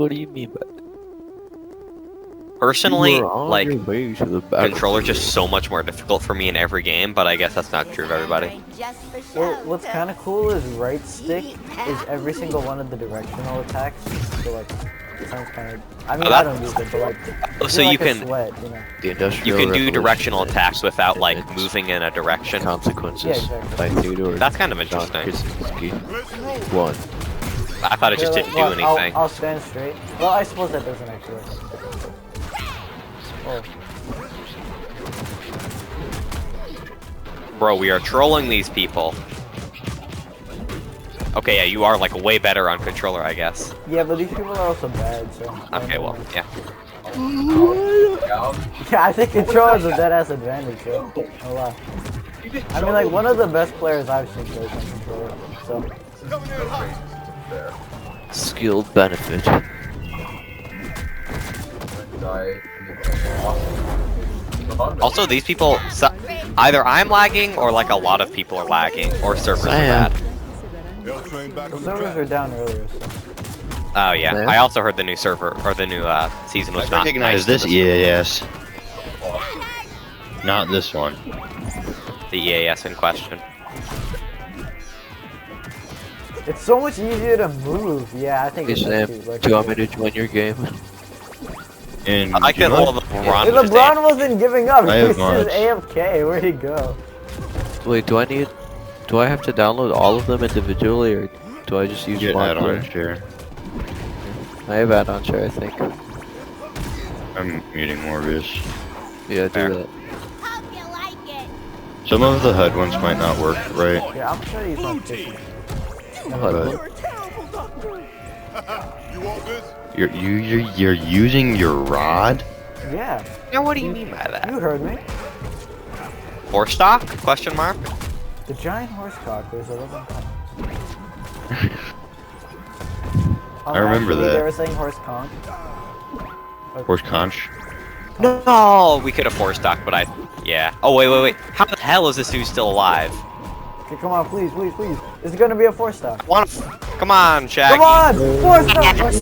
What do you mean by that? Personally, You were on like, your way to the battlefield. controller's just so much more difficult for me in every game, but I guess that's not true of everybody. Well, what's kind of cool is right stick is every single one of the directional attacks. So like, it sounds kind of. I mean, I don't use it, but like. So like you can. Sweat, you know? The Industrial You can do Revolution directional and attacks without like its moving in a direction. Consequences Yeah, exactly. by Theodore. That's kind of John interesting. Krasinski. 1. I thought it just Here, didn't well, do anything. I'll stand straight. Well, I suppose that doesn't actually work. Oh. Bro, we are trolling these people. Okay, yeah, you are like way better on controller, I guess. Yeah, but these people are also bad, so. Okay, well, yeah. Yeah, I think controller's a dead ass advantage, so. Oh wow. I mean, like, one of the best players I've seen plays on controller, so. Skilled benefit. Also, these people, either I'm lagging or like a lot of people are lagging, or servers are bad. The servers were down earlier, so. Oh yeah, I also heard the new server, or the new season was not nice. Recognize this EAS. Not this one. The EAS in question. It's so much easier to move. Yeah, I think Hey it's Sam, too, like, do you want me to join your game? And I like that all of LeBron Hey, was LeBron wasn't giving up. I He was have just AFK. Where'd he go? Wait, do I have to download all of them individually, or do I just use get one? add-on share. I have add-on share, I think. I'm muting Morbius. Yeah, do Fair. that. Some of the HUD ones might not work right. Yeah, I'm sure he's not fishing. But you're using your rod? Yeah, Now, what do you mean by that? you heard me. Horse stock? Question mark. The giant horse cock was 11 pounds. I remember actually, that. They were saying horse conch. Horse conch? No, we could have horse stock, but yeah. Oh wait. How the hell is this dude still alive? Okay, come on, please. This is gonna be a 4-star. Come on, Shaggy. Come on, 4-star.